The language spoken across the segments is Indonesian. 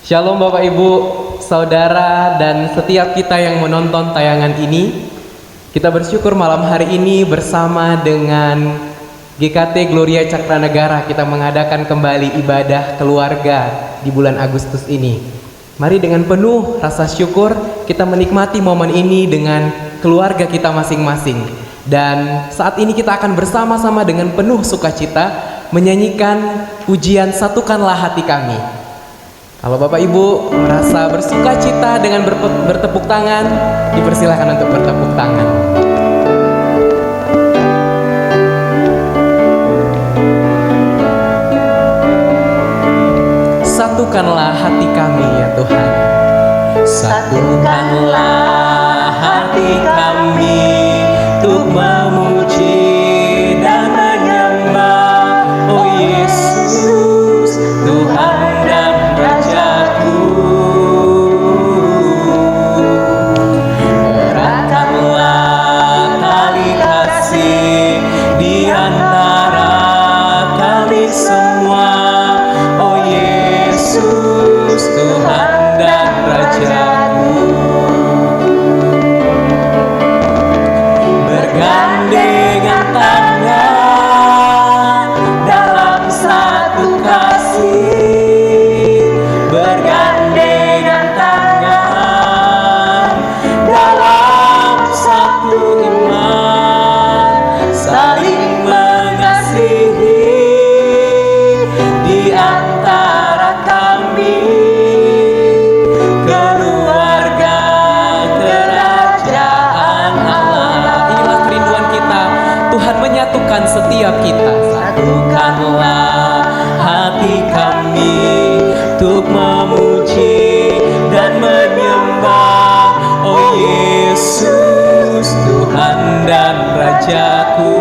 Shalom Bapak Ibu, Saudara, dan setiap kita yang menonton tayangan ini. Kita bersyukur malam hari ini bersama dengan GKT Gloria Cakranegara kita mengadakan kembali ibadah keluarga di bulan Agustus ini. Mari dengan penuh rasa syukur kita menikmati momen ini dengan keluarga kita masing-masing. Dan saat ini kita akan bersama-sama dengan penuh sukacita menyanyikan pujian Satukanlah Hati Kami. Kalau Bapak Ibu merasa bersukacita dengan bertepuk tangan, dipersilakan untuk bertepuk tangan. Satukanlah hati kami ya Tuhan. Satukanlah hati kami untuk memuji dan menyembah, oh Yesus, Tuhan dan Rajaku. Eratkanlah tali kasih di antara kami semua, oh Yesus, Tuhan dan Rajaku. Bergandengan tangan dalam satu kasih, bergandengan tangan dalam satu iman, saling mengasihi di antara kami, keluarga kerajaan Allah. Inilah kerinduan kita, Tuhan menyatukan setiap kita. Satukanlah hati kami untuk memuji dan menyembah, oh Yesus, Tuhan dan Rajaku.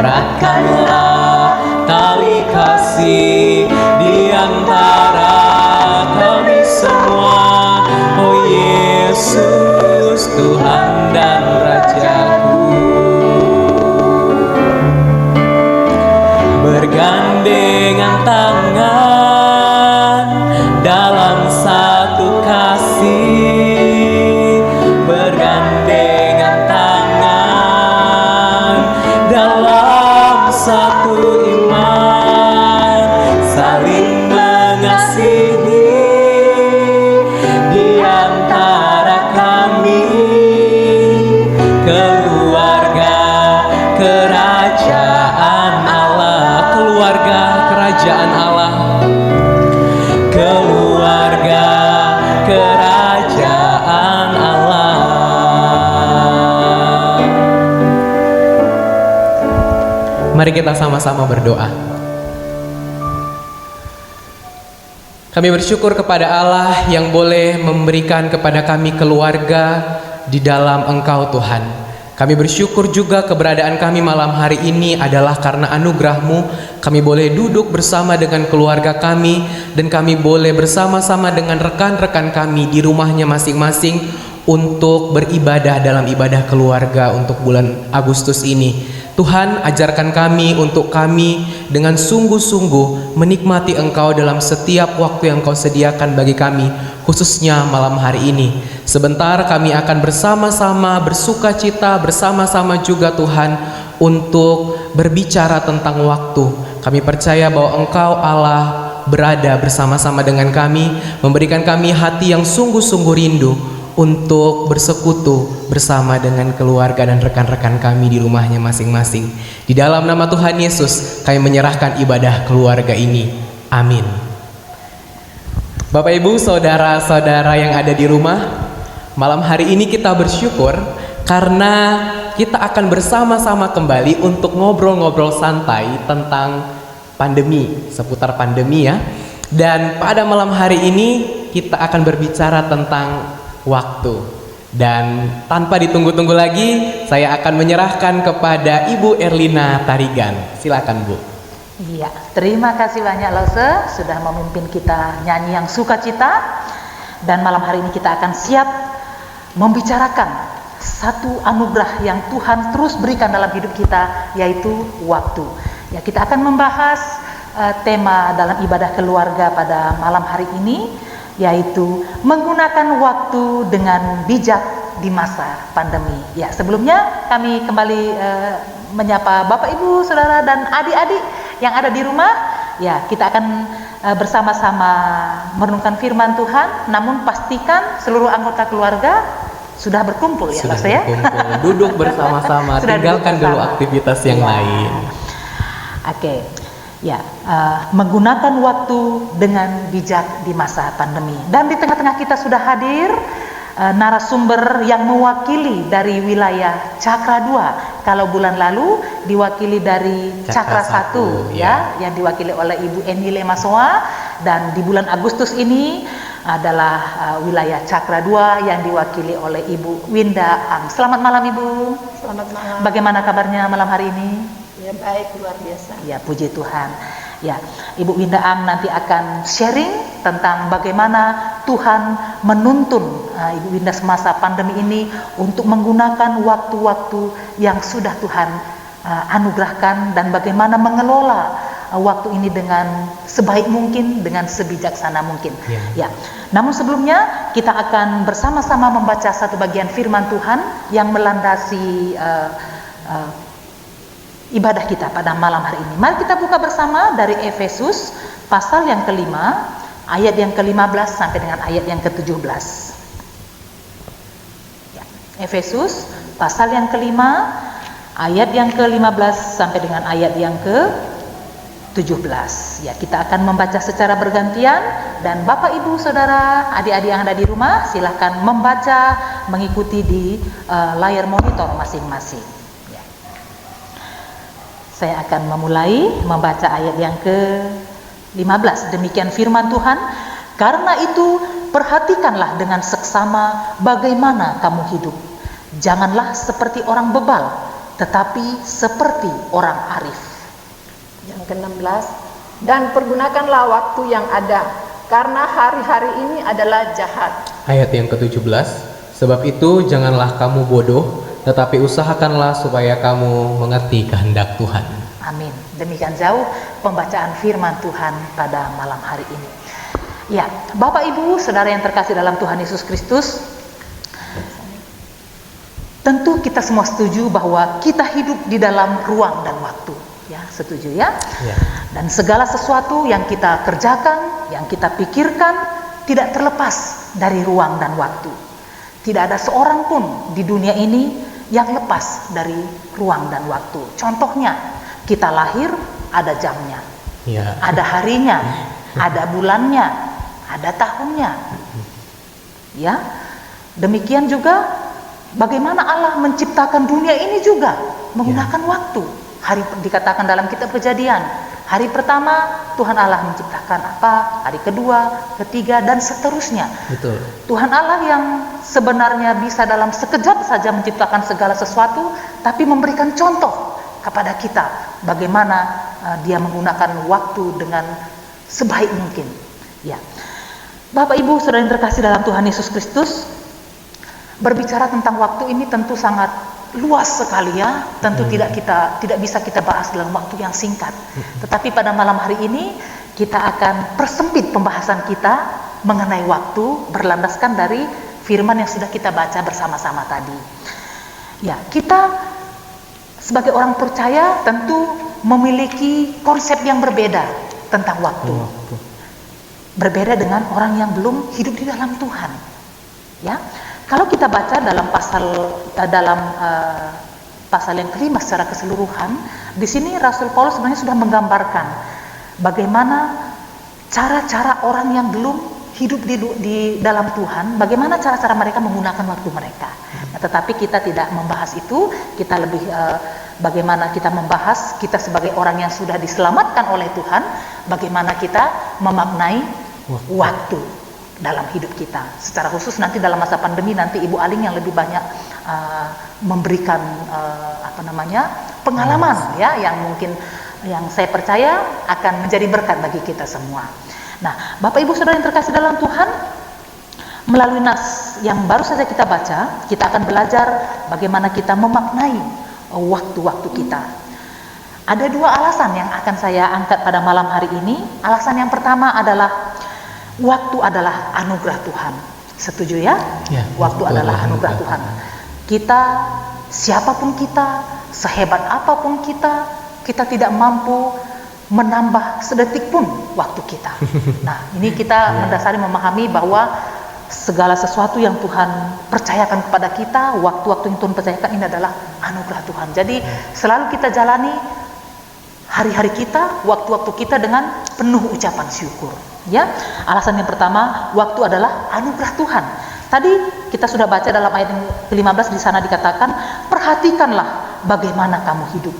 Eratkanlah tali kasih di antara kami semua, oh Yesus, Tuhan dan Rajaku. Bergandengan tangan dalam satu kasih, bergandengan tangan dalam satu iman, saling mengasihi di antara kami, keluarga kerajaan Allah, keluarga kerajaan Allah, keluarga kerajaan Allah. Mari kita sama-sama berdoa. Kami bersyukur kepada Allah yang boleh memberikan kepada kami keluarga di dalam Engkau Tuhan. Kami bersyukur juga keberadaan kami malam hari ini adalah karena anugerah-Mu. Kami boleh duduk bersama dengan keluarga kami, dan kami boleh bersama-sama dengan rekan-rekan kami di rumahnya masing-masing untuk beribadah dalam ibadah keluarga untuk bulan Agustus ini. Tuhan, ajarkan kami untuk kami dengan sungguh-sungguh menikmati Engkau dalam setiap waktu yang Engkau sediakan bagi kami, khususnya malam hari ini. Sebentar kami akan bersama-sama bersukacita, bersama-sama juga Tuhan untuk berbicara tentang waktu. Kami percaya bahwa Engkau Allah berada bersama-sama dengan kami, memberikan kami hati yang sungguh-sungguh rindu untuk bersekutu bersama dengan keluarga dan rekan-rekan kami di rumahnya masing-masing. Di dalam nama Tuhan Yesus kami menyerahkan ibadah keluarga ini. Amin. Bapak Ibu, saudara-saudara yang ada di rumah, malam hari ini kita bersyukur karena kita akan bersama-sama kembali untuk ngobrol-ngobrol santai tentang pandemi, seputar pandemi ya. Dan pada malam hari ini kita akan berbicara tentang waktu. Dan tanpa ditunggu-tunggu lagi, saya akan menyerahkan kepada Ibu Erlina Tarigan. Silakan Bu. Iya, terima kasih banyak Lose sudah memimpin kita nyanyi yang sukacita. Dan malam hari ini kita akan siap membicarakan satu anugerah yang Tuhan terus berikan dalam hidup kita, yaitu waktu. Ya, kita akan membahas tema dalam ibadah keluarga pada malam hari ini, yaitu menggunakan waktu dengan bijak di masa pandemi. Ya, sebelumnya kami kembali menyapa Bapak Ibu, Saudara dan adik-adik yang ada di rumah. Ya, kita akan bersama-sama merenungkan firman Tuhan, namun pastikan seluruh anggota keluarga sudah berkumpul ya, Sudah ya. berkumpul, duduk bersama-sama, Sudah tinggalkan duduk dulu bersama. aktivitas yang Ya. lain. Oke, ya, menggunakan waktu dengan bijak di masa pandemi. Dan di tengah-tengah kita sudah hadir narasumber yang mewakili dari wilayah Cakra 2. Kalau bulan lalu diwakili dari Cakra 1, ya, yang diwakili oleh Ibu Enile Masoa, dan di bulan Agustus ini adalah wilayah Cakra 2 yang diwakili oleh Ibu Winda Ang. Selamat malam Ibu. Selamat malam. Bagaimana kabarnya malam hari ini? Ya baik, luar biasa. Ya, puji Tuhan. Ya, Ibu Winda Ang nanti akan sharing tentang bagaimana Tuhan menuntun Ibu Winda semasa pandemi ini untuk menggunakan waktu-waktu yang sudah Tuhan anugerahkan, dan bagaimana mengelola waktu ini dengan sebaik mungkin, dengan sebijaksana mungkin. Ya. Namun sebelumnya kita akan bersama-sama membaca satu bagian firman Tuhan yang melandasi ibadah kita pada malam hari ini. Mari kita buka bersama dari Efesus pasal yang kelima, ayat yang ke-15 sampai dengan ayat yang ke-17. Ya. Efesus pasal yang kelima, ayat yang ke-15 sampai dengan ayat yang ke-17. Ya, kita akan membaca secara bergantian, dan Bapak Ibu Saudara, adik-adik yang ada di rumah silahkan membaca, mengikuti di layar monitor masing-masing. Saya akan memulai membaca ayat yang ke-15. Demikian firman Tuhan. Karena itu, perhatikanlah dengan seksama bagaimana kamu hidup. Janganlah seperti orang bebal, tetapi seperti orang arif. Yang ke-16, dan pergunakanlah waktu yang ada, karena hari-hari ini adalah jahat. Ayat yang ke-17, sebab itu janganlah kamu bodoh, tetapi usahakanlah supaya kamu mengerti kehendak Tuhan. Amin. Demikian jauh pembacaan firman Tuhan pada malam hari ini. Ya, Bapak Ibu, Saudara yang terkasih dalam Tuhan Yesus Kristus, tentu kita semua setuju bahwa kita hidup di dalam ruang dan waktu. Ya, setuju ya? Ya. Dan segala sesuatu yang kita kerjakan, yang kita pikirkan, tidak terlepas dari ruang dan waktu. Tidak ada seorang pun di dunia ini yang lepas dari ruang dan waktu. Contohnya, kita lahir ada jamnya, Ya. ada harinya, ada bulannya, ada tahunnya. Ya, demikian juga bagaimana Allah menciptakan dunia ini juga menggunakan waktu. Hari dikatakan dalam kitab Kejadian, hari pertama Tuhan Allah menciptakan apa, hari kedua, ketiga, dan seterusnya. Betul. Tuhan Allah yang sebenarnya bisa dalam sekejap saja menciptakan segala sesuatu, tapi memberikan contoh kepada kita bagaimana Dia menggunakan waktu dengan sebaik mungkin. Ya, Bapak Ibu Saudara yang terkasih dalam Tuhan Yesus Kristus, berbicara tentang waktu ini tentu sangat luas sekali ya. Tentu tidak bisa kita bahas dalam waktu yang singkat. Tetapi pada malam hari ini kita akan persempit pembahasan kita mengenai waktu berlandaskan dari firman yang sudah kita baca bersama-sama tadi. Ya, kita sebagai orang percaya tentu memiliki konsep yang berbeda tentang waktu. Berbeda dengan orang yang belum hidup di dalam Tuhan. Ya. Kalau kita baca dalam pasal yang kelima secara keseluruhan, di sini Rasul Paulus sebenarnya sudah menggambarkan bagaimana cara-cara orang yang belum hidup di dalam Tuhan, bagaimana cara-cara mereka menggunakan waktu mereka. Nah, tetapi kita tidak membahas itu, kita lebih bagaimana kita membahas kita sebagai orang yang sudah diselamatkan oleh Tuhan, bagaimana kita memaknai waktu dalam hidup kita. Secara khusus nanti dalam masa pandemi nanti Ibu Aling yang lebih banyak memberikan pengalaman ya, yang mungkin yang saya percaya akan menjadi berkat bagi kita semua. Nah, Bapak Ibu Saudara yang terkasih dalam Tuhan, melalui nas yang baru saja kita baca, kita akan belajar bagaimana kita memaknai waktu-waktu kita. Ada dua alasan yang akan saya angkat pada malam hari ini. Alasan yang pertama adalah waktu adalah anugerah Tuhan. Setuju ya? Ya, Waktu adalah anugerah Tuhan. Kita, siapapun kita, sehebat apapun kita, kita tidak mampu menambah sedetik pun waktu kita. Nah, ini kita mendasari memahami bahwa segala sesuatu yang Tuhan percayakan kepada kita, waktu-waktu yang Tuhan percayakan ini adalah anugerah Tuhan. Jadi selalu kita jalani hari-hari kita, waktu-waktu kita dengan penuh ucapan syukur. Ya, alasan yang pertama, waktu adalah anugerah Tuhan. Tadi kita sudah baca dalam ayat yang ke-15, di sana dikatakan, perhatikanlah bagaimana kamu hidup.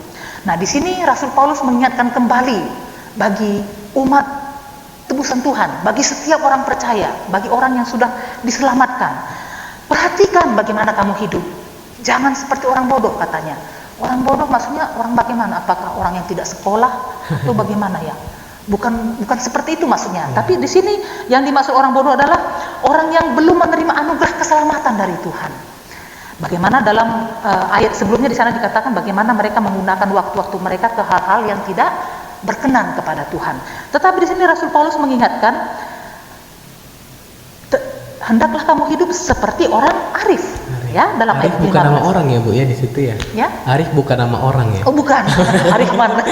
Nah, di sini Rasul Paulus mengingatkan kembali bagi umat tebusan Tuhan, bagi setiap orang percaya, bagi orang yang sudah diselamatkan. Perhatikan bagaimana kamu hidup. Jangan seperti orang bodoh, katanya. Orang bodoh maksudnya orang bagaimana? Apakah orang yang tidak sekolah atau bagaimana ya? Bukan seperti itu maksudnya. Tapi di sini yang dimaksud orang bodoh adalah orang yang belum menerima anugerah keselamatan dari Tuhan. Bagaimana dalam ayat sebelumnya di sana dikatakan bagaimana mereka menggunakan waktu-waktu mereka ke hal-hal yang tidak berkenan kepada Tuhan. Tetapi di sini Rasul Paulus mengingatkan, hendaklah kamu hidup seperti orang arif. Ya, dalam Arif ayat bukan 15. nama orang ya Bu ya di situ ya. Ya? Arif bukan nama orang ya. Oh bukan, Arif mana?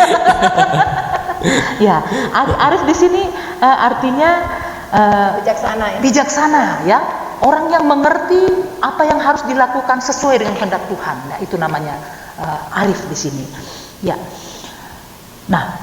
Ya, Arif di sini artinya Bijaksana ya. bijaksana, ya. Orang yang mengerti apa yang harus dilakukan sesuai dengan kehendak Tuhan. Nah, itu namanya arif di sini. Ya. Nah,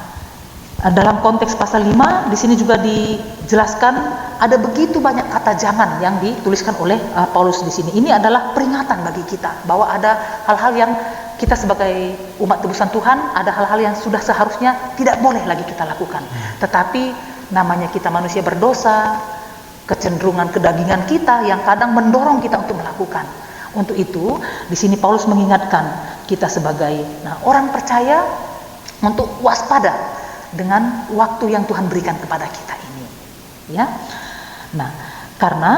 dalam konteks pasal 5 di sini juga dijelaskan ada begitu banyak kata jangan yang dituliskan oleh Paulus di sini. Ini adalah peringatan bagi kita bahwa ada hal-hal yang kita sebagai umat tebusan Tuhan, ada hal-hal yang sudah seharusnya tidak boleh lagi kita lakukan. Tetapi namanya kita manusia berdosa, kecenderungan kedagingan kita yang kadang mendorong kita untuk melakukan. Untuk itu, di sini Paulus mengingatkan kita sebagai orang percaya untuk waspada dengan waktu yang Tuhan berikan kepada kita ini, ya. Nah, karena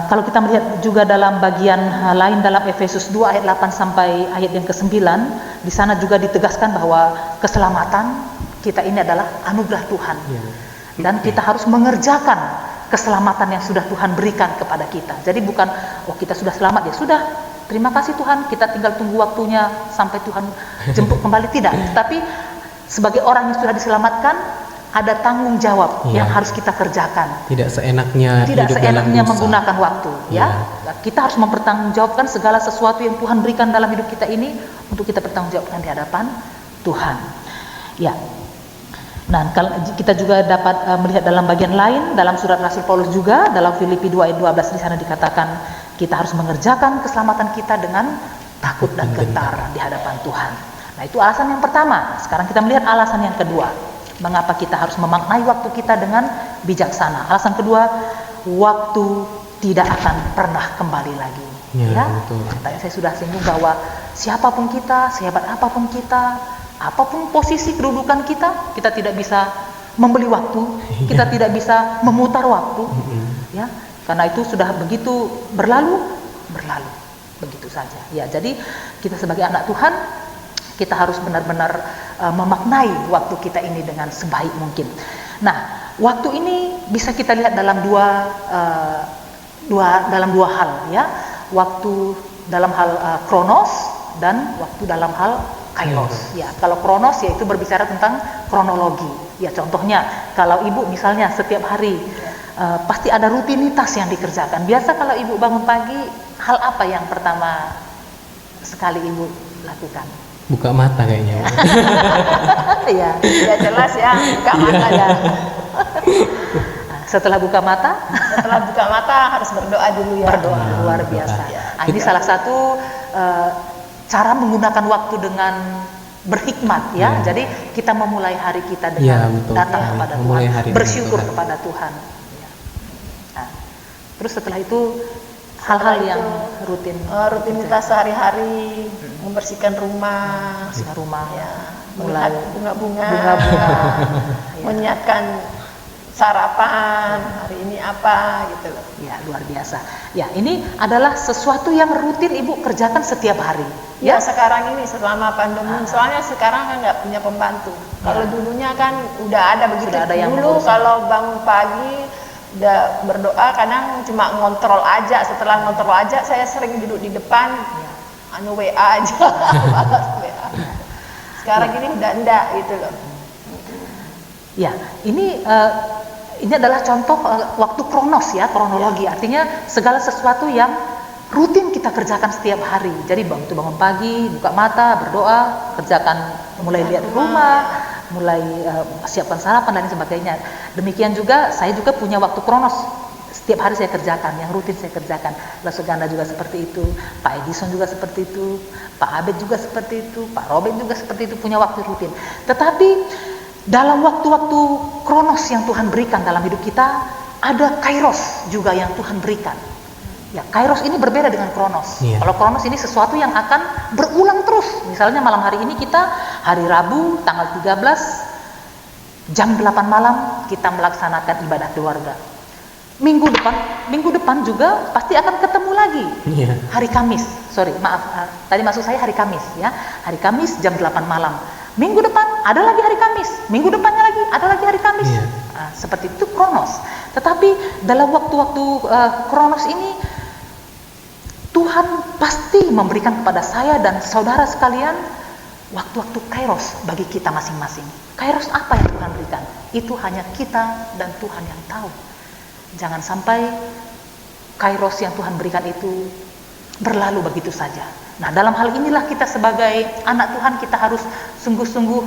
kalau kita melihat juga dalam bagian lain dalam Efesus 2 ayat 8 sampai ayat yang ke-9, di sana juga ditegaskan bahwa keselamatan kita ini adalah anugerah Tuhan. Dan kita harus mengerjakan keselamatan yang sudah Tuhan berikan kepada kita. Jadi bukan kita sudah selamat ya sudah, terima kasih Tuhan, kita tinggal tunggu waktunya sampai Tuhan jemput kembali, tidak. Tapi sebagai orang yang sudah diselamatkan, ada tanggung jawab yang harus kita kerjakan. Tidak seenaknya menggunakan waktu, ya. Kita harus mempertanggungjawabkan segala sesuatu yang Tuhan berikan dalam hidup kita ini untuk kita pertanggungjawabkan di hadapan Tuhan. Ya. Nah, kalau kita juga dapat melihat dalam bagian lain dalam surat Rasul Paulus juga dalam Filipi 2 ayat 12 di sana dikatakan kita harus mengerjakan keselamatan kita dengan takut dan gentar di hadapan Tuhan. Nah, itu alasan yang pertama. Sekarang kita melihat alasan yang kedua. Mengapa kita harus memaknai waktu kita dengan bijaksana? Alasan kedua, waktu tidak akan pernah kembali lagi. Ya, betul. Tadi saya sudah singgung bahwa siapapun kita, sehebat apapun kita, apapun posisi kedudukan kita, kita tidak bisa membeli waktu, kita tidak bisa memutar waktu. Ya, karena itu sudah begitu berlalu begitu saja. Ya, jadi kita sebagai anak Tuhan, kita harus benar-benar memaknai waktu kita ini dengan sebaik mungkin. Nah, waktu ini bisa kita lihat dalam dua hal, ya. Waktu dalam hal kronos dan waktu dalam hal kairos. Ya, kalau kronos yaitu berbicara tentang kronologi. Ya, contohnya kalau ibu misalnya setiap hari pasti ada rutinitas yang dikerjakan. Biasa kalau ibu bangun pagi, hal apa yang pertama sekali ibu lakukan? Buka mata kayaknya. Iya. Ya jelas ya, buka mata ya. Setelah buka mata harus berdoa dulu ya. Berdoa luar biasa. Nah, ini salah satu cara menggunakan waktu dengan berhikmat, ya. Jadi kita memulai hari kita dengan datang kepada Tuhan, bersyukur kepada Tuhan. Ya. Nah, terus setelah itu hal-hal yang rutinitas sehari-hari, membersihkan rumah, ya, melihat bunga-bunga, ya. menyiapkan sarapan, hari ini apa gitu loh. Ya, luar biasa. Ya, ini adalah sesuatu yang rutin Ibu kerjakan setiap hari. Ya, sekarang ini selama pandemi, soalnya sekarang kan nggak punya pembantu. Kalau dulunya kan udah ada begitu. Sudah ada yang Dulu mengurus. kalau bangun pagi udah berdoa, kadang cuma ngontrol aja. Setelah ngontrol aja, saya sering duduk di depan, anu WA aja, balas WA. Sekarang ini udah enggak gitu loh. Ya, ini adalah contoh waktu kronos ya, kronologi. Artinya segala sesuatu yang rutin kita kerjakan setiap hari. Jadi bangun pagi, buka mata, berdoa, kerjakan, mulai lihat rumah, mulai siapkan sarapan dan sebagainya. Demikian juga saya juga punya waktu kronos. Setiap hari saya kerjakan, yang rutin saya kerjakan. Lasuganda juga seperti itu, Pak Edison juga seperti itu, Pak Abed juga seperti itu, Pak Robin juga seperti itu, punya waktu rutin. Tetapi dalam waktu-waktu kronos yang Tuhan berikan dalam hidup kita, ada kairos juga yang Tuhan berikan. Ya, kairos ini berbeda dengan kronos. Iya. Kalau kronos ini sesuatu yang akan berulang terus. Misalnya malam hari ini kita hari Rabu tanggal 13 jam 8 malam kita melaksanakan ibadah keluarga. Minggu depan juga pasti akan ketemu lagi. Iya. Hari Kamis, tadi maksud saya hari Kamis ya. Hari Kamis jam 8 malam. Minggu depan ada lagi hari Kamis, minggu depannya lagi ada lagi hari Kamis. Iya. Nah, seperti itu kronos. Tetapi dalam waktu-waktu kronos ini Tuhan pasti memberikan kepada saya dan saudara sekalian waktu-waktu kairos bagi kita masing-masing. Kairos apa yang Tuhan berikan? Itu hanya kita dan Tuhan yang tahu. Jangan sampai kairos yang Tuhan berikan itu berlalu begitu saja. Nah, dalam hal inilah kita sebagai anak Tuhan, kita harus sungguh-sungguh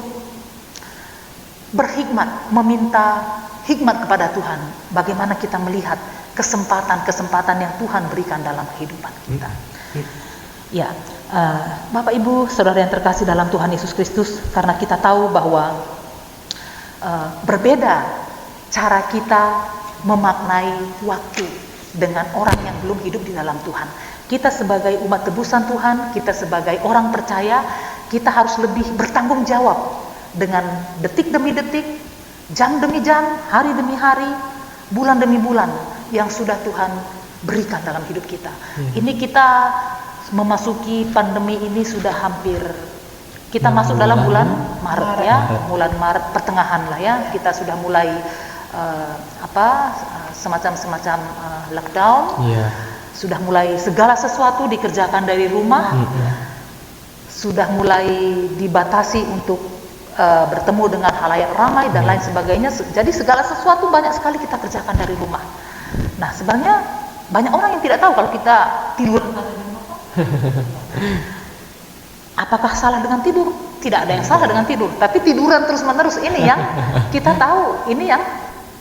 berhikmat, meminta hikmat kepada Tuhan. Bagaimana kita melihat kesempatan-kesempatan yang Tuhan berikan dalam kehidupan kita. Ya, Bapak Ibu, Saudara yang terkasih dalam Tuhan Yesus Kristus, karena kita tahu bahwa berbeda cara kita memaknai waktu dengan orang yang belum hidup di dalam Tuhan. Kita sebagai umat tebusan Tuhan, kita sebagai orang percaya, kita harus lebih bertanggung jawab dengan detik demi detik, jam demi jam, hari demi hari, bulan demi bulan yang sudah Tuhan berikan dalam hidup kita. Ini kita memasuki pandemi ini sudah hampir, kita masuk dalam bulan Maret ya, bulan Maret pertengahan lah ya, kita sudah mulai semacam lockdown. Iya. Sudah mulai segala sesuatu dikerjakan dari rumah, sudah mulai dibatasi untuk bertemu dengan halayak ramai dan lain sebagainya. Jadi segala sesuatu banyak sekali kita kerjakan dari rumah. Nah, sebenarnya banyak orang yang tidak tahu kalau kita tidur. Apakah salah dengan tidur? Tidak ada yang salah dengan tidur, tapi tiduran terus-menerus ini yang kita tahu, ini yang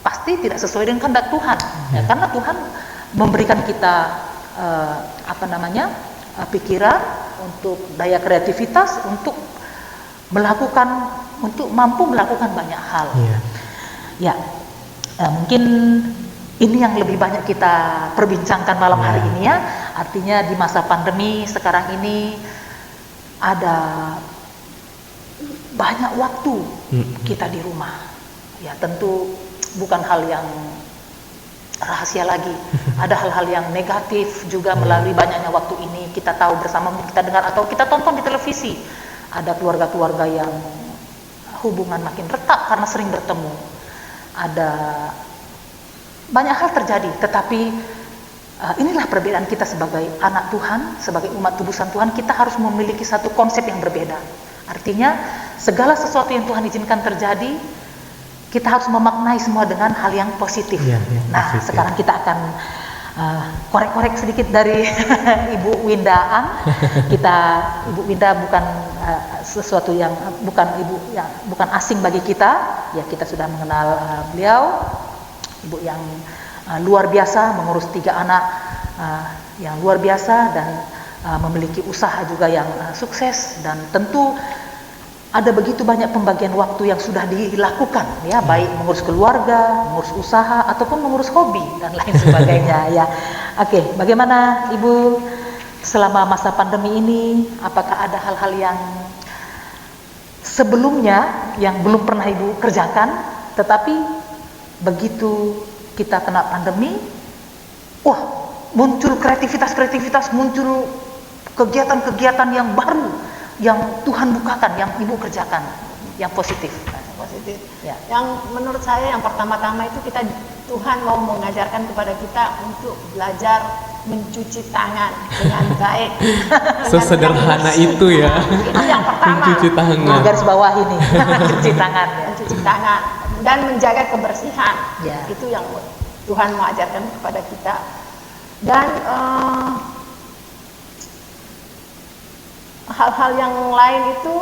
pasti tidak sesuai dengan kehendak Tuhan. Ya, karena Tuhan memberikan kita pikiran, untuk daya kreativitas, untuk mampu melakukan banyak hal. Ya, mungkin ini yang lebih banyak kita perbincangkan malam hari ini ya. Artinya di masa pandemi sekarang ini ada banyak waktu kita di rumah. Ya, tentu bukan hal yang rahasia lagi. Ada hal-hal yang negatif juga melalui banyaknya waktu ini. Kita tahu bersama, kita dengar atau kita tonton di televisi. Ada keluarga-keluarga yang hubungan makin retak karena sering bertemu. Ada banyak hal terjadi, tetapi inilah perbedaan kita sebagai anak Tuhan, sebagai umat tebusan Tuhan. Kita harus memiliki satu konsep yang berbeda. Artinya segala sesuatu yang Tuhan izinkan terjadi, kita harus memaknai semua dengan hal yang positif. Nah, positif. Sekarang kita akan korek-korek sedikit dari Ibu Winda Ang. Ibu Winda bukan sesuatu yang bukan asing bagi kita. Ya, kita sudah mengenal beliau. Ibu yang luar biasa, mengurus 3 anak yang luar biasa dan memiliki usaha juga yang sukses, dan tentu ada begitu banyak pembagian waktu yang sudah dilakukan ya, baik mengurus keluarga, mengurus usaha ataupun mengurus hobi dan lain sebagainya ya. Oke, bagaimana Ibu selama masa pandemi ini? Apakah ada hal-hal yang sebelumnya yang belum pernah Ibu kerjakan tetapi begitu kita kena pandemi, wah muncul kreativitas, muncul kegiatan-kegiatan yang baru, yang Tuhan bukakan, yang Ibu kerjakan, yang positif. Positif. Ya. Yang menurut saya yang pertama-tama itu Tuhan mau mengajarkan kepada kita untuk belajar mencuci tangan dengan baik. Sesederhana itu ya. Itu yang pertama. Mencuci tangan. Garis bawah ini, cuci tangan. Ya. Mencuci tangan dan menjaga kebersihan. Ya. Itu yang Tuhan mau ajarkan kepada kita. Dan hal-hal yang lain itu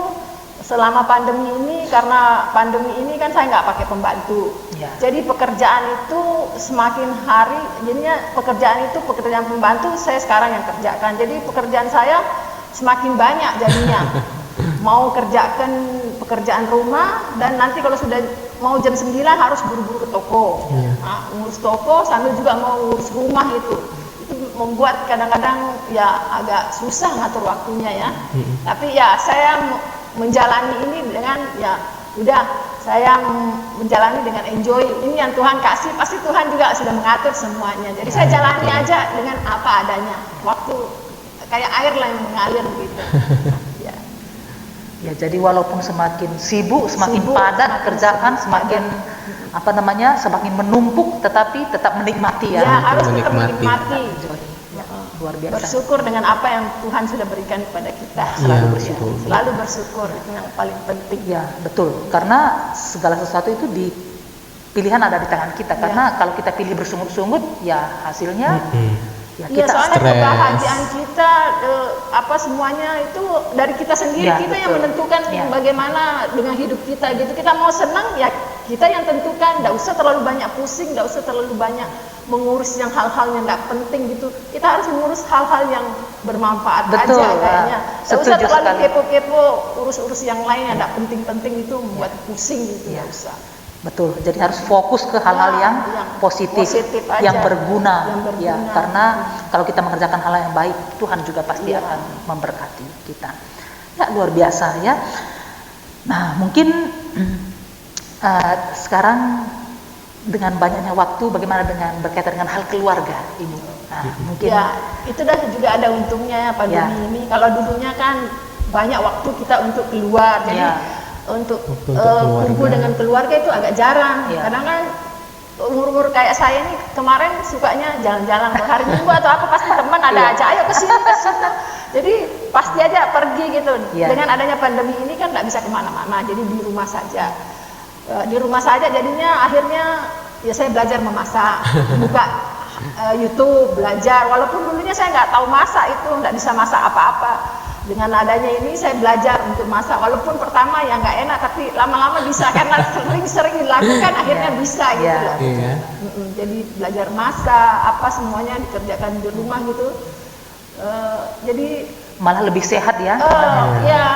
selama pandemi ini, karena pandemi ini kan saya nggak pakai pembantu, Ya. jadi pekerjaan itu semakin hari, jadinya pekerjaan pembantu saya sekarang yang kerjakan, jadi pekerjaan saya semakin banyak jadinya. Mau kerjakan pekerjaan rumah, dan nanti kalau sudah mau jam 9 harus buru-buru ke toko. Iya. Nah, ngurus toko sambil juga mau ngurus rumah itu membuat kadang-kadang ya agak susah ngatur waktunya ya. Tapi ya saya menjalani ini dengan ya udah, saya menjalani dengan enjoy. Ini yang Tuhan kasih, pasti Tuhan juga sudah mengatur semuanya. Jadi saya jalani aja dengan apa adanya. Waktu kayak air lah yang mengalir gitu. Ya. Ya, jadi walaupun semakin sibuk, semakin Sibuk, padat kerjaan, semakin semakin menumpuk, tetapi tetap menikmati ya. Ya, harus tetap menikmati. menikmati. Enjoy. Ya, luar biasa. Bersyukur dengan apa yang Tuhan sudah berikan kepada kita. Iya, bersyukur. betul. Selalu bersyukur, itu yang paling penting. Ya, betul. Karena segala sesuatu itu pilihan ada di tangan kita. Karena kalau kita pilih bersungut-sungut, ya hasilnya ya Iya, kita soalnya stres. kebahagiaan kita semuanya itu dari kita sendiri. Ya, Kita yang betul. menentukan Ya. bagaimana dengan hidup kita gitu. Kita mau senang ya kita yang tentukan. Nggak usah terlalu banyak pusing, nggak usah terlalu banyak mengurus yang hal-hal yang nggak penting gitu. Kita harus mengurus hal-hal yang bermanfaat Betul, aja kayaknya. Nggak usah setuju terlalu sekali. kepo-kepo urus-urus yang lain yang nggak penting-penting itu membuat pusing gitu. Ya. Nggak usah. betul. Jadi harus fokus ke hal-hal yang positif, aja. yang berguna. Yang berguna. Ya, karena kalau kita mengerjakan hal yang baik, Tuhan juga pasti Iya. akan memberkati kita. Ya, luar biasa ya. Nah, mungkin sekarang dengan banyaknya waktu, bagaimana dengan berkaitan dengan hal keluarga, Ibu? Nah, mungkin Ya, itu dah juga ada untungnya ya pandemi Ya. ini. Kalau dulunya kan banyak waktu kita untuk keluar, jadi Ya. untuk Waktu untuk keluarga. kumpul dengan keluarga itu agak jarang. Ya. Kadang kan umur-umur kayak saya ini kemarin sukanya jalan-jalan hari Minggu atau apa pasti teman ada Iya. aja, ayo ke sini ke situ. Jadi pasti aja pergi gitu. Iya. Dengan adanya pandemi ini kan nggak bisa kemana-mana, jadi di rumah saja. Di rumah saja jadinya akhirnya ya saya belajar memasak, buka YouTube, belajar. Walaupun dulunya saya nggak tahu masak, itu nggak bisa masak apa-apa. Dengan adanya ini saya belajar untuk masak. Walaupun pertama ya nggak enak, tapi lama-lama bisa karena sering-sering dilakukan akhirnya bisa gitu Iya. loh. Iya. Jadi belajar masak, apa semuanya dikerjakan di rumah gitu. Jadi malah lebih sehat ya. ya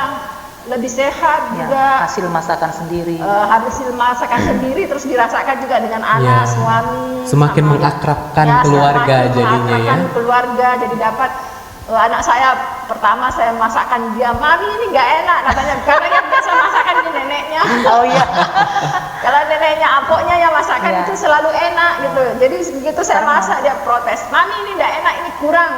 lebih sehat Ya, juga. hasil masakan sendiri. Hasil masakan sendiri terus dirasakan juga dengan anak, Ya. suami. Semakin sama- mengakrabkan Ya, keluarga semakin jadinya ya. mengakrabkan keluarga, jadi dapat anak saya pertama saya masakan dia, mami ini nggak enak katanya, karena yang biasa masakan ini neneknya. Oh iya. Kalau neneknya apoknya yang masakan Ya. itu selalu enak gitu. Jadi begitu saya masak dia protes, mami ini nggak enak, ini kurang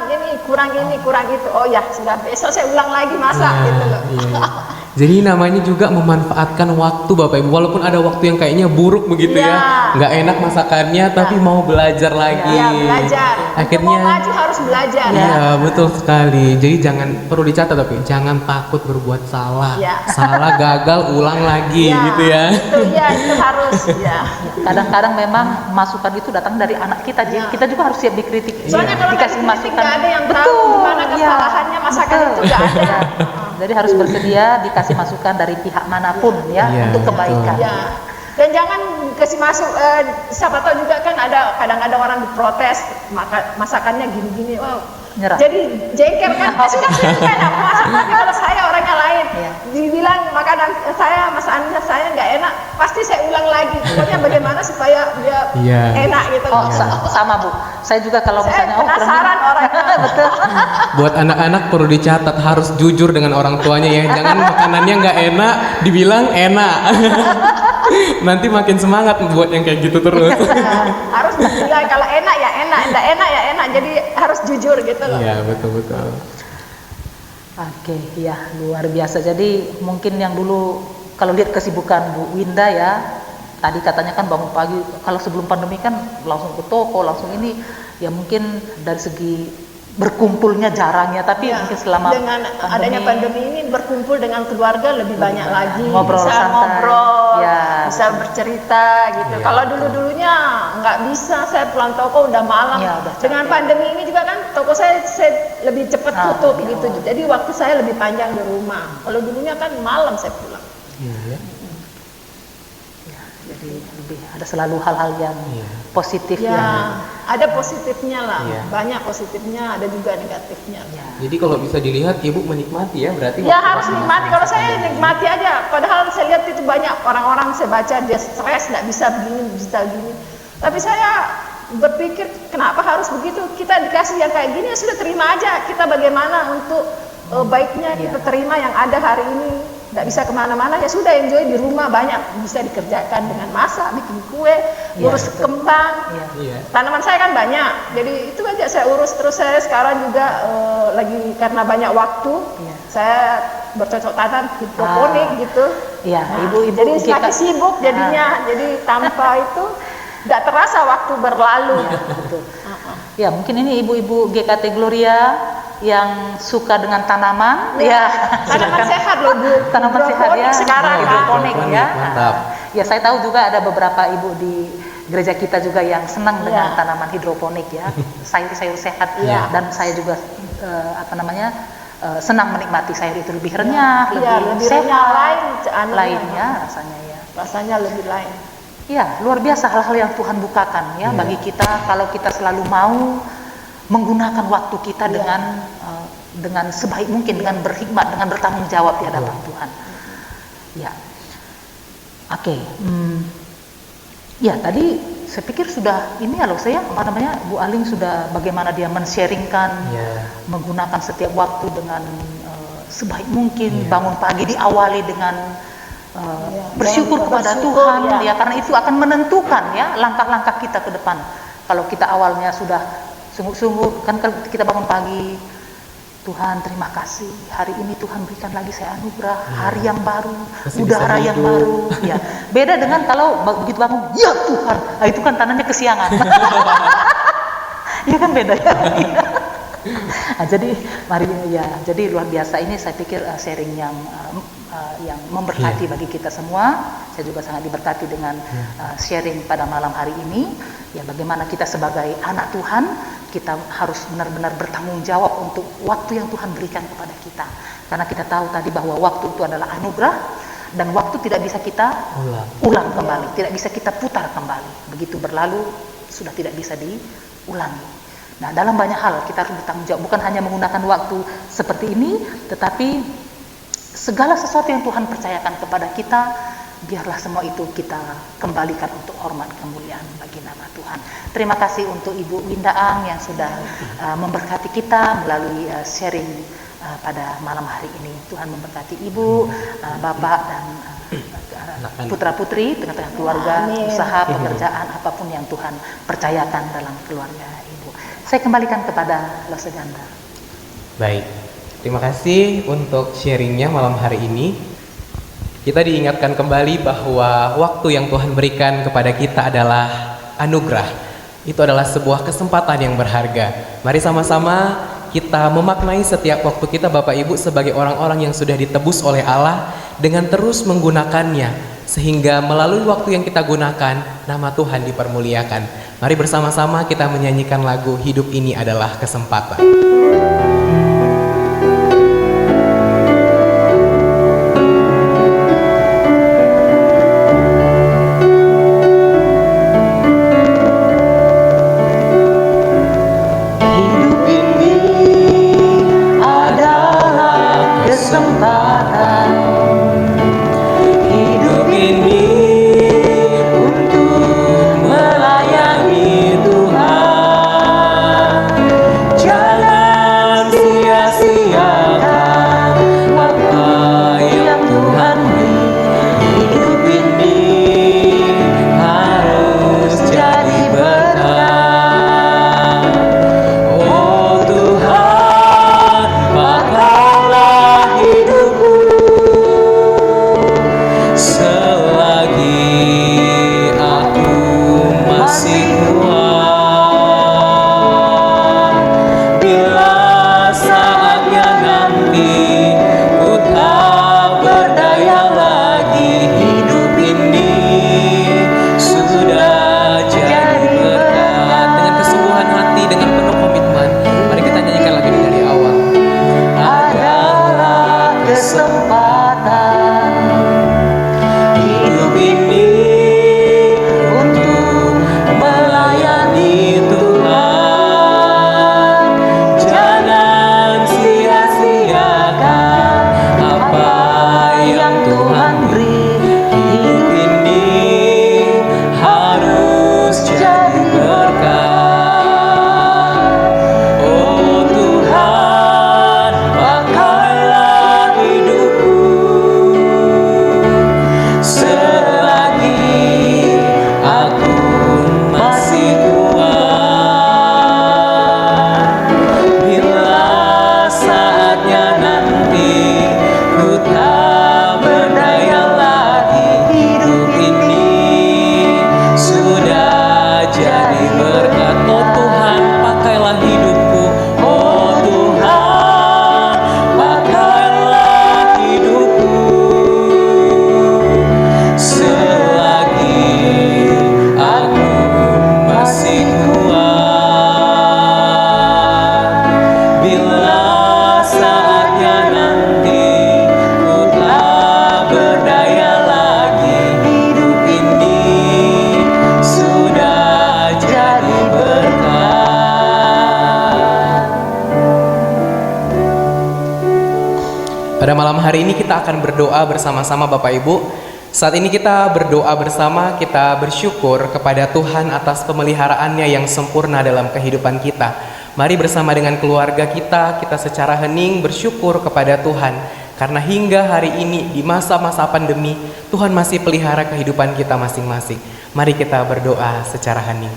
itu. Oh ya sudah, besok saya ulang lagi masak Nah, gitu loh. iya. Jadi namanya juga memanfaatkan waktu Bapak Ibu. Walaupun ada waktu yang kayaknya buruk begitu Iya. ya, nggak enak masakannya, tapi mau belajar lagi. Ya belajar. Untuk Akhirnya, mau maju harus belajar. iya betul sekali. Jadi jangan, perlu dicatat tapi jangan takut berbuat salah. Iya. Salah gagal ulang lagi gitu ya. Itu harus ya. Kadang-kadang memang masukan itu datang dari anak kita. Jadi Ya. kita juga harus siap dikritik. Soalnya kalau nggak dikasih dikritik, masukan. nggak ada yang tahu Betul, di mana iya. kesalahannya masakan Betul. itu nggak ada. Ya. Jadi harus bersedia dikasih masukan dari pihak manapun ya, Iya, untuk kebaikan. Ya. Dan jangan kasih masuk, siapa tahu juga kan ada kadang-kadang orang diprotes masakannya gini-gini, oh, Nyerah. jadi jengkel kan, sudah enak masak, tapi kalau saya orangnya lain, Iya. dibilang makanan saya masakannya saya nggak enak, pasti saya ulang lagi. Pokoknya bagaimana supaya dia Iya. enak gitu. Oh, sama Bu. Saya juga kalau Saya misalnya penasaran orangnya. betul. Buat anak-anak perlu dicatat, harus jujur dengan orang tuanya ya. Jangan makanannya nggak enak, dibilang enak. Nanti makin semangat buat yang kayak gitu terus. Harus menilai kalau enak ya enak, enggak enak ya enak. Jadi harus jujur gitu loh. Iya, betul-betul. Oke, ya luar biasa. Jadi mungkin yang dulu kalau lihat kesibukan Bu Winda ya, tadi katanya kan bangun pagi. Kalau sebelum pandemi kan langsung ke toko, langsung ini. Ya mungkin dari segi berkumpulnya jarang ya, tapi Ya, mungkin selama dengan adanya pandemi ini berkumpul dengan keluarga lebih banyak lagi, ngobrol bisa santai. ngobrol, Ya. bisa bercerita gitu. Ya. Kalau dulu-dulunya nggak bisa, saya pulang toko udah malam. Ya, udah capek. Dengan pandemi ini juga kan toko saya lebih cepat tutup lebih gitu. awal. Jadi waktu saya lebih panjang di rumah. Kalau dulunya kan malam saya pulang. Iya. ya, jadi lebih ada selalu hal-hal yang Iya. positif Ya, yang ada positifnya lah. Iya. Banyak positifnya, ada juga negatifnya. ya, Jadi kalau bisa dilihat Ibu menikmati ya, berarti Ya waktu harus masa nikmati. Kalau saya pandemi. nikmati aja. Padahal saya lihat itu banyak orang-orang saya baca dia stres, nggak bisa begini, bisa gini. Tapi saya berpikir kenapa harus begitu? Kita dikasih yang kayak gini ya sudah terima aja. Kita bagaimana untuk baiknya kita terima yang ada hari ini. Nggak bisa kemana-mana ya sudah enjoy di rumah, banyak bisa dikerjakan dengan masak, bikin kue, urus betul. kembang. ya. Iya. Tanaman saya kan banyak, jadi itu aja saya urus. Terus saya sekarang juga lagi karena banyak waktu, Iya. saya bercocok tanam hidroponik gitu. Ya, Nah, ibu-ibu jadi semakin kita- sibuk jadinya, jadi tanpa itu nggak terasa waktu berlalu. Ya, betul. Ya, mungkin ini ibu-ibu GKT Gloria yang suka dengan tanaman, ya. Tanaman sehat loh Bu. Tanaman sehat ya. Hidroponik sekarang kan. Hidroponik ya. Mantap. Ya, saya tahu juga ada beberapa ibu di gereja kita juga yang senang dengan Iya. tanaman hidroponik ya, sayur-sayur sehat. Iya. Dan saya juga senang menikmati sayur itu lebih renyah, Iya, lebih sehat, renyah, anunya. lainnya rasanya ya. Rasanya lebih lain. Ya, luar biasa hal-hal yang Tuhan bukakan ya bagi kita kalau kita selalu mau menggunakan waktu kita dengan sebaik mungkin, dengan berhikmat, dengan bertanggung jawab di hadapan Tuhan. Ya, oke. Ya, tadi saya pikir sudah ini ya loh saya Bu Aling sudah bagaimana dia men-sharingkan Iya. menggunakan setiap waktu dengan sebaik mungkin, bangun pagi diawali dengan bersyukur kepada bersyukur, Tuhan ya. ya, karena itu akan menentukan ya langkah-langkah kita ke depan. Kalau kita awalnya sudah sungguh-sungguh kan kalau kita bangun pagi, Tuhan terima kasih hari ini Tuhan berikan lagi saya anugerah hari yang baru, Masih udara bisa yang hidup. baru ya. Beda dengan kalau begitu bangun ya Tuhan, nah, itu kan tandanya kesiangan. Ya kan beda ya. Nah, jadi mari ya, jadi luar biasa ini saya pikir sharing yang memberkati bagi kita semua. Saya juga sangat diberkati dengan sharing pada malam hari ini. Ya, bagaimana kita sebagai anak Tuhan, kita harus benar-benar bertanggung jawab untuk waktu yang Tuhan berikan kepada kita. Karena kita tahu tadi bahwa waktu itu adalah anugerah dan waktu tidak bisa kita ulang kembali, tidak bisa kita putar kembali. Begitu berlalu sudah tidak bisa diulangi. Nah, dalam banyak hal kita harus bertanggung jawab, bukan hanya menggunakan waktu seperti ini, tetapi segala sesuatu yang Tuhan percayakan kepada kita, biarlah semua itu kita kembalikan untuk hormat kemuliaan bagi nama Tuhan. Terima kasih untuk Ibu Winda Ang yang sudah memberkati kita melalui sharing pada malam hari ini. Tuhan memberkati Ibu, Bapak dan putra-putri, tengah-tengah keluarga, Amin. usaha, pekerjaan, apapun yang Tuhan percayakan dalam keluarga Ibu. Saya kembalikan kepada Lose Ganda. Baik, terima kasih untuk sharingnya malam hari ini. Kita diingatkan kembali bahwa waktu yang Tuhan berikan kepada kita adalah anugerah. Itu adalah sebuah kesempatan yang berharga. Mari sama-sama kita memaknai setiap waktu kita Bapak Ibu sebagai orang-orang yang sudah ditebus oleh Allah dengan terus menggunakannya, sehingga melalui waktu yang kita gunakan nama Tuhan dipermuliakan. Mari bersama-sama kita menyanyikan lagu Hidup Ini Adalah Kesempatan. Hidup ini adalah kesempatan. Hidup ini untuk melayani Tuhan. Jangan Pada malam hari ini kita akan berdoa bersama-sama Bapak Ibu. Saat ini kita berdoa bersama, kita bersyukur kepada Tuhan atas pemeliharaannya yang sempurna dalam kehidupan kita. Mari bersama dengan keluarga kita secara hening bersyukur kepada Tuhan. Karena hingga hari ini di masa-masa pandemi, Tuhan masih pelihara kehidupan kita masing-masing. Mari kita berdoa secara hening.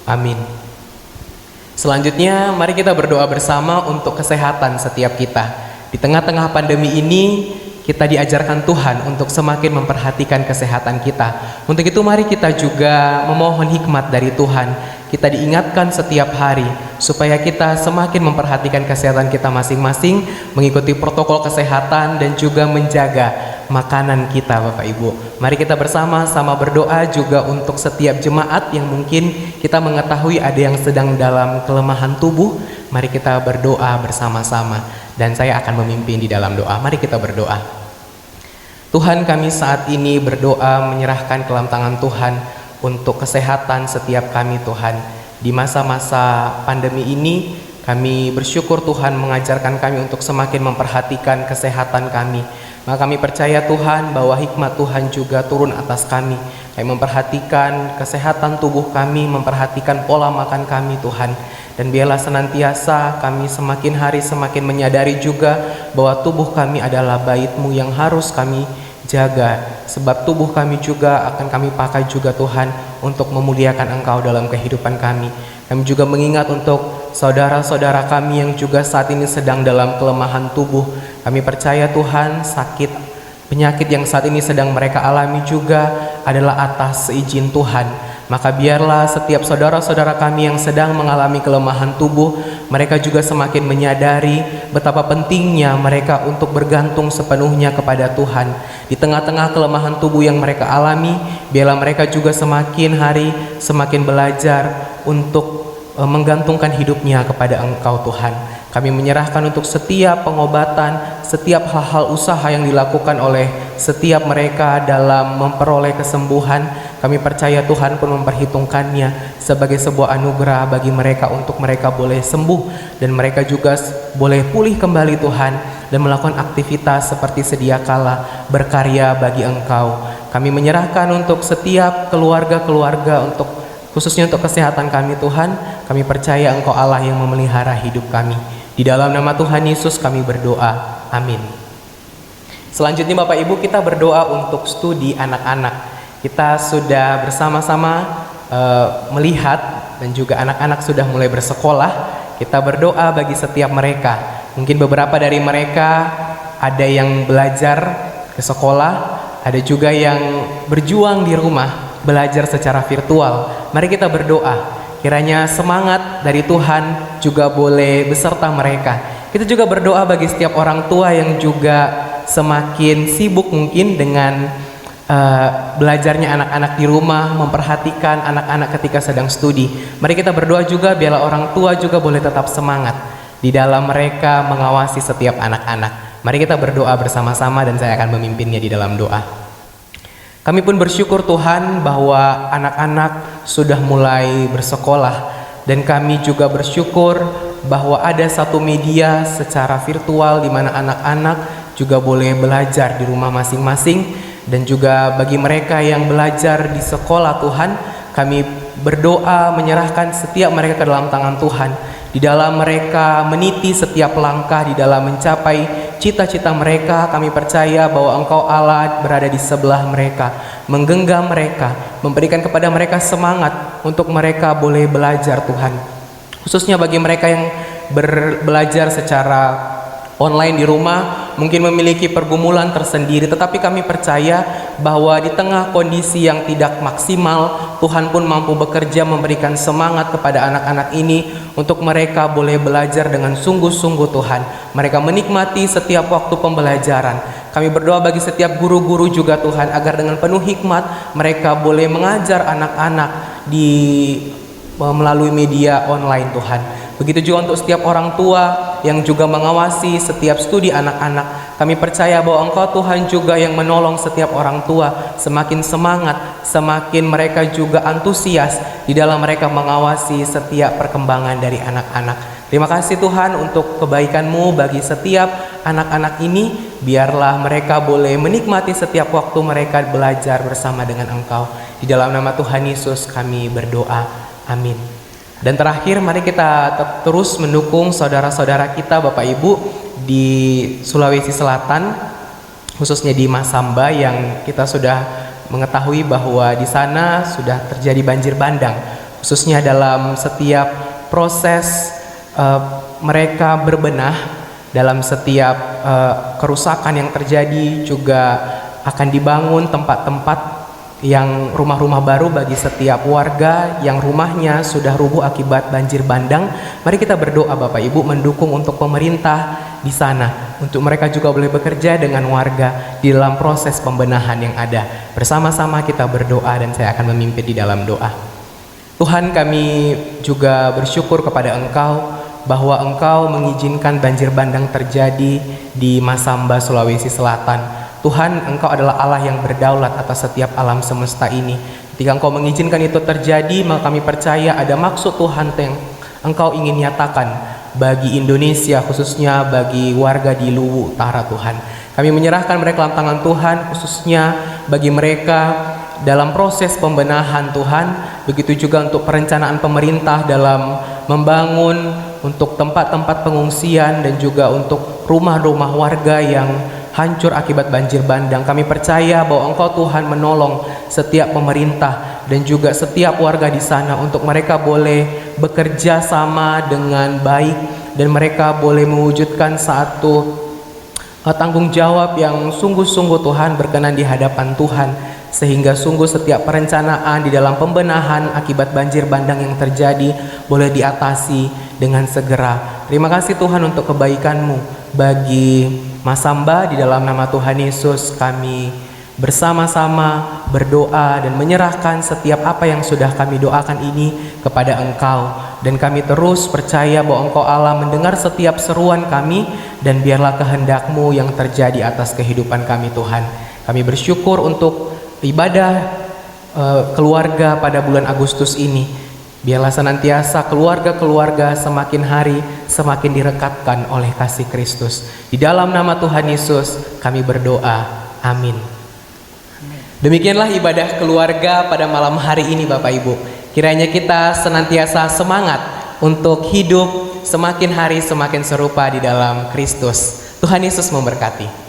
Amin. Selanjutnya mari kita berdoa bersama untuk kesehatan setiap kita. Di tengah-tengah pandemi ini kita diajarkan Tuhan untuk semakin memperhatikan kesehatan kita. Untuk itu mari kita juga memohon hikmat dari Tuhan. Kita diingatkan setiap hari supaya kita semakin memperhatikan kesehatan kita masing-masing, mengikuti protokol kesehatan dan juga menjaga makanan kita Bapak Ibu. Mari kita bersama-sama berdoa juga untuk setiap jemaat yang mungkin kita mengetahui ada yang sedang dalam kelemahan tubuh. Mari kita berdoa bersama-sama dan saya akan memimpin di dalam doa. Mari kita berdoa. Tuhan, kami saat ini berdoa menyerahkan ke dalam tangan Tuhan untuk kesehatan setiap kami Tuhan. Di masa-masa pandemi ini kami bersyukur Tuhan mengajarkan kami untuk semakin memperhatikan kesehatan kami. Maka kami percaya Tuhan bahwa hikmat Tuhan juga turun atas kami. Kami memperhatikan kesehatan tubuh kami, memperhatikan pola makan kami Tuhan. Dan biarlah senantiasa kami semakin hari semakin menyadari juga bahwa tubuh kami adalah bait-Mu yang harus kami jaga. Sebab tubuh kami juga akan kami pakai juga Tuhan untuk memuliakan Engkau dalam kehidupan kami. Kami juga mengingat untuk saudara-saudara kami yang juga saat ini sedang dalam kelemahan tubuh. Kami percaya Tuhan sakit, penyakit yang saat ini sedang mereka alami juga adalah atas seizin Tuhan. Maka biarlah setiap saudara-saudara kami yang sedang mengalami kelemahan tubuh, mereka juga semakin menyadari betapa pentingnya mereka untuk bergantung sepenuhnya kepada Tuhan. Di tengah-tengah kelemahan tubuh yang mereka alami, biarlah mereka juga semakin hari semakin belajar untuk menggantungkan hidupnya kepada Engkau Tuhan. Kami menyerahkan untuk setiap pengobatan, setiap hal-hal usaha yang dilakukan oleh setiap mereka dalam memperoleh kesembuhan. Kami percaya Tuhan pun memperhitungkannya sebagai sebuah anugerah bagi mereka untuk mereka boleh sembuh dan mereka juga boleh pulih kembali Tuhan dan melakukan aktivitas seperti sedia kala berkarya bagi Engkau. Kami menyerahkan untuk setiap keluarga-keluarga untuk khususnya untuk kesehatan kami Tuhan. Kami percaya Engkau Allah yang memelihara hidup kami. Di dalam nama Tuhan Yesus kami berdoa. Amin. Selanjutnya Bapak Ibu kita berdoa untuk studi anak-anak. Kita sudah bersama-sama melihat dan juga anak-anak sudah mulai bersekolah. Kita berdoa bagi setiap mereka. Mungkin beberapa dari mereka ada yang belajar ke sekolah, ada juga yang berjuang di rumah, belajar secara virtual. Mari kita berdoa. Kiranya semangat dari Tuhan juga boleh beserta mereka. Kita juga berdoa bagi setiap orang tua yang juga semakin sibuk mungkin dengan belajarnya anak-anak di rumah, memperhatikan anak-anak ketika sedang studi. Mari kita berdoa juga biarlah orang tua juga boleh tetap semangat di dalam mereka mengawasi setiap anak-anak. Mari kita berdoa bersama-sama dan saya akan memimpinnya di dalam doa. Kami pun bersyukur Tuhan bahwa anak-anak sudah mulai bersekolah dan kami juga bersyukur bahwa ada satu media secara virtual di mana anak-anak juga boleh belajar di rumah masing-masing. Dan juga bagi mereka yang belajar di sekolah Tuhan, kami berdoa menyerahkan setiap mereka ke dalam tangan Tuhan. Di dalam mereka meniti setiap langkah di dalam mencapai cita-cita mereka, kami percaya bahwa Engkau Allah berada di sebelah mereka, menggenggam mereka, memberikan kepada mereka semangat untuk mereka boleh belajar Tuhan. Khususnya bagi mereka yang belajar secara online di rumah, mungkin memiliki pergumulan tersendiri, tetapi kami percaya bahwa di tengah kondisi yang tidak maksimal, Tuhan pun mampu bekerja memberikan semangat kepada anak-anak ini untuk mereka boleh belajar dengan sungguh-sungguh Tuhan. Mereka menikmati setiap waktu pembelajaran. Kami berdoa bagi setiap guru-guru juga Tuhan, agar dengan penuh hikmat mereka boleh mengajar anak-anak melalui media online Tuhan. Begitu juga untuk setiap orang tua yang juga mengawasi setiap studi anak-anak. Kami percaya bahwa Engkau Tuhan juga yang menolong setiap orang tua semakin semangat, semakin mereka juga antusias di dalam mereka mengawasi setiap perkembangan dari anak-anak. Terima kasih Tuhan untuk kebaikan-Mu bagi setiap anak-anak ini. Biarlah mereka boleh menikmati setiap waktu mereka belajar bersama dengan Engkau. Di dalam nama Tuhan Yesus kami berdoa. Amin. Dan terakhir, mari kita terus mendukung saudara-saudara kita Bapak Ibu di Sulawesi Selatan, khususnya di Masamba, yang kita sudah mengetahui bahwa di sana sudah terjadi banjir bandang, khususnya dalam setiap proses mereka berbenah, dalam setiap kerusakan yang terjadi juga akan dibangun tempat-tempat yang rumah-rumah baru bagi setiap warga yang rumahnya sudah rubuh akibat banjir bandang. Mari kita berdoa Bapak Ibu mendukung untuk pemerintah di sana, untuk mereka juga boleh bekerja dengan warga di dalam proses pembenahan yang ada. Bersama-sama kita berdoa dan saya akan memimpin di dalam doa. Tuhan, kami juga bersyukur kepada Engkau bahwa Engkau mengizinkan banjir bandang terjadi di Masamba, Sulawesi Selatan. Tuhan, Engkau adalah Allah yang berdaulat atas setiap alam semesta ini. Ketika Engkau mengizinkan itu terjadi, maka kami percaya ada maksud Tuhan yang Engkau ingin nyatakan bagi Indonesia, khususnya bagi warga di Luwu Utara Tuhan. Kami menyerahkan mereka dalam tangan Tuhan, khususnya bagi mereka dalam proses pembenahan Tuhan. Begitu juga untuk perencanaan pemerintah dalam membangun untuk tempat-tempat pengungsian dan juga untuk rumah-rumah warga yang hancur akibat banjir bandang. Kami percaya bahwa Engkau Tuhan menolong setiap pemerintah dan juga setiap warga di sana untuk mereka boleh bekerja sama dengan baik dan mereka boleh mewujudkan satu tanggung jawab yang sungguh-sungguh Tuhan berkenan di hadapan Tuhan, sehingga sungguh setiap perencanaan di dalam pembenahan akibat banjir bandang yang terjadi boleh diatasi dengan segera. Terima kasih Tuhan untuk kebaikan-Mu bagi Masamba. Di dalam nama Tuhan Yesus kami bersama-sama berdoa dan menyerahkan setiap apa yang sudah kami doakan ini kepada Engkau, dan kami terus percaya bahwa Engkau Allah mendengar setiap seruan kami, dan biarlah kehendak-Mu yang terjadi atas kehidupan kami Tuhan. Kami bersyukur untuk ibadah keluarga pada bulan Agustus ini. Biarlah senantiasa keluarga-keluarga semakin hari semakin direkatkan oleh kasih Kristus. Di dalam nama Tuhan Yesus kami berdoa. Amin. Demikianlah ibadah keluarga pada malam hari ini Bapak Ibu. Kiranya kita senantiasa semangat untuk hidup semakin hari semakin serupa di dalam Kristus. Tuhan Yesus memberkati.